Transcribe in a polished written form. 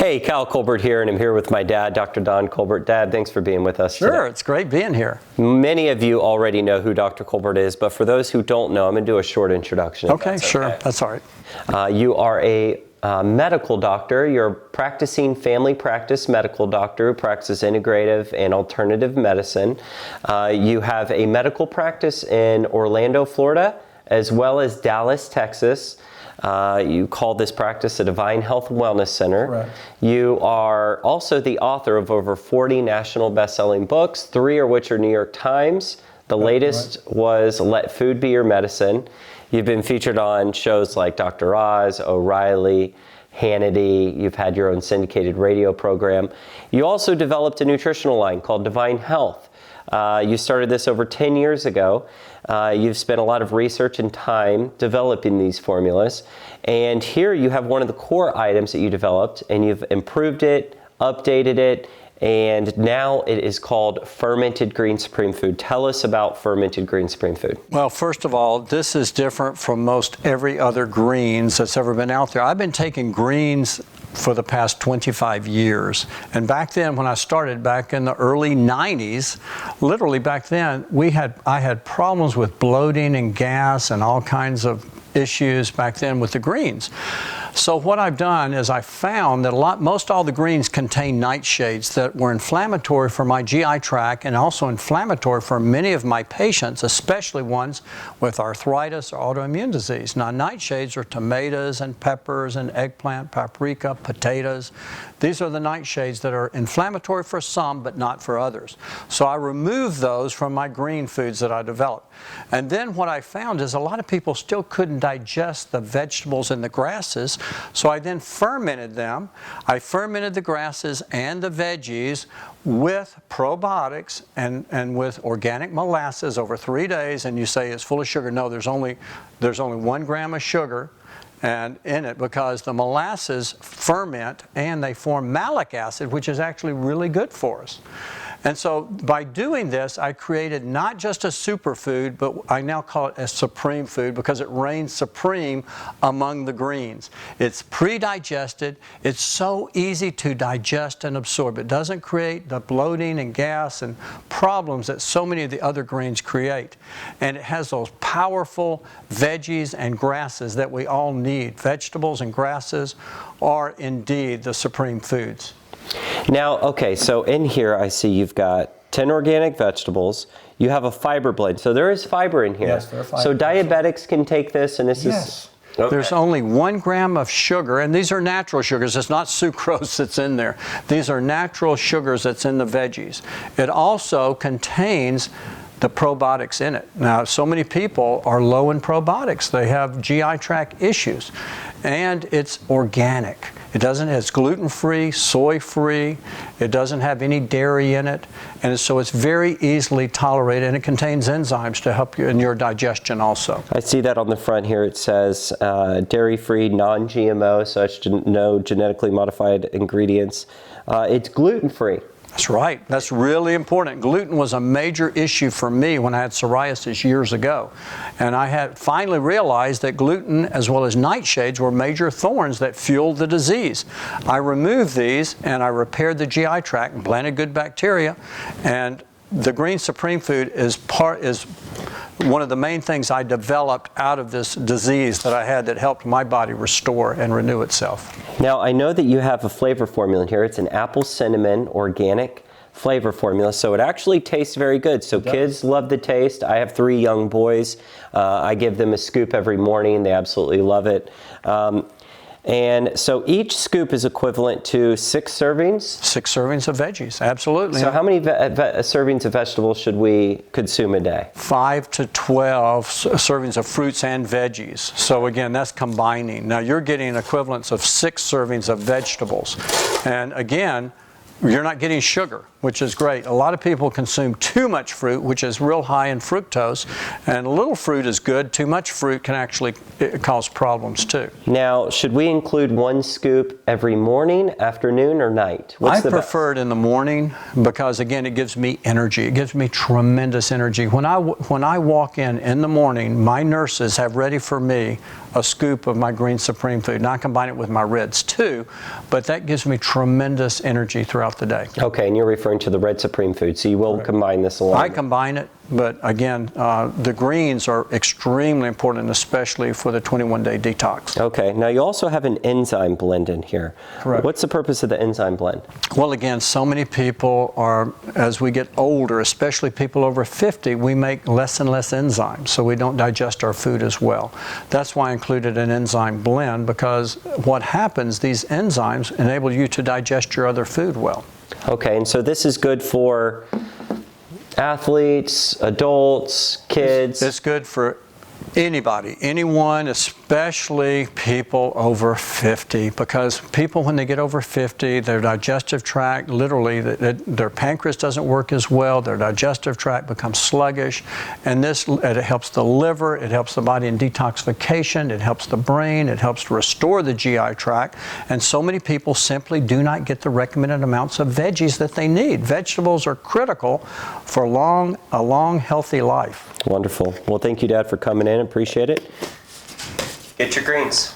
Hey, Kyle Colbert here, and I'm here with my dad, Dr. Don Colbert. Dad, thanks for being with us Sure, today. it's great being here. Many of you already know who Dr. Colbert is, but for those who don't know, I'm going to do a short introduction. Okay, sure, that's all right. You are a medical doctor. You're a practicing family practice medical doctor who practices integrative and alternative medicine. You have a medical practice in Orlando, Florida, as well as Dallas, Texas. You call this practice a Divine Health Wellness Center. Correct. You are also the author of over 40 national best-selling books, 3 of which are New York Times. The latest was Let Food Be Your Medicine. You've been featured on shows like Dr. Oz, O'Reilly, Hannity. You've had your own syndicated radio program. You also developed a nutritional line called Divine Health. You started this over 10 years ago. You've spent a lot of research and time developing these formulas. And here you have one of the core items that you developed, and you've improved it, updated it, and now it is called Fermented Green Supremefood. Tell us about Fermented Green Supremefood. Well, first of all, this is different from most every other greens that's ever been out there. I've been taking greens for the past 25 years. And back then, when I started back in the early 90s, literally back then, I had problems with bloating and gas and all kinds of issues back then with the greens. So what I've done is I found that most all the greens contain nightshades that were inflammatory for my GI tract and also inflammatory for many of my patients, especially ones with arthritis or autoimmune disease. Now, nightshades are tomatoes and peppers and eggplant, paprika, potatoes. These are the nightshades that are inflammatory for some, but not for others. So I removed those from my green foods that I developed. And then what I found is a lot of people still couldn't digest the vegetables and the grasses, so I then fermented them. I fermented the grasses and the veggies with probiotics and with organic molasses over 3 days, and you say it's full of sugar. No, there's only 1 gram of sugar and in it, because the molasses ferment and they form malic acid, which is actually really good for us. And so by doing this, I created not just a superfood, but I now call it a supreme food because it reigns supreme among the greens. It's pre-digested. It's so easy to digest and absorb. It doesn't create the bloating and gas and problems that so many of the other greens create. And it has those powerful veggies and grasses that we all need. Vegetables and grasses are indeed the supreme foods. Now, okay, so in here I see you've got 10 organic vegetables. You have a fiber blend. So there is fiber in here. Yes, there are fiber. So diabetics can take this, and this Yes. is... Okay. There's only 1 gram of sugar, and these are natural sugars. It's not sucrose that's in there. These are natural sugars that's in the veggies. It also contains the probiotics in it. Now, so many people are low in probiotics. They have GI tract issues, and it's organic. It's gluten-free, soy-free. It doesn't have any dairy in it, and so it's very easily tolerated, and it contains enzymes to help you in your digestion also. I see that on the front here. It says dairy-free, non-GMO, such no genetically modified ingredients. It's gluten-free. That's right. That's really important. Gluten was a major issue for me when I had psoriasis years ago. And I had finally realized that gluten as well as nightshades were major thorns that fueled the disease. I removed these and I repaired the GI tract and planted good bacteria. And the Green Supreme Food is one of the main things I developed out of this disease that I had that helped my body restore and renew itself. Now, I know that you have a flavor formula in here. It's an apple cinnamon organic flavor formula, so it actually tastes very good. So kids love the taste. I have 3 young boys. I give them a scoop every morning. They absolutely love it. And so each scoop is equivalent to 6 servings? 6 servings of veggies, absolutely. So how many servings of vegetables should we consume a day? 5 to 12 servings of fruits and veggies. So again, that's combining. Now you're getting equivalents of 6 servings of vegetables. And again, you're not getting sugar. which is great. A lot of people consume too much fruit, which is real high in fructose, and a little fruit is good. Too much fruit can actually cause problems too. Now, should we include 1 scoop every morning, afternoon, or night? I prefer it in the morning because, again, it gives me energy. It gives me tremendous energy. When I walk in the morning, my nurses have ready for me a scoop of my green Supremefood. And I combine it with my reds too, but that gives me tremendous energy throughout the day. Okay, and you're referring to the red Supremefood, so you will combine this along. I combine it, but again, the greens are extremely important, especially for the 21-day detox. Okay, now you also have an enzyme blend in here. Correct. What's the purpose of the enzyme blend? Well, again, so many people are, as we get older, especially people over 50, we make less and less enzymes, so we don't digest our food as well. That's why I included an enzyme blend, because what happens, these enzymes enable you to digest your other food well. Okay, and so this is good for athletes, adults, kids? It's good for anybody, anyone, especially people over 50, because people, when they get over 50, their digestive tract, literally, their pancreas doesn't work as well, their digestive tract becomes sluggish, and it helps the liver, it helps the body in detoxification, it helps the brain, it helps to restore the GI tract, and so many people simply do not get the recommended amounts of veggies that they need. Vegetables are critical for a long, healthy life. Wonderful. Well, thank you, Dad, for coming in. Appreciate it. Get your greens.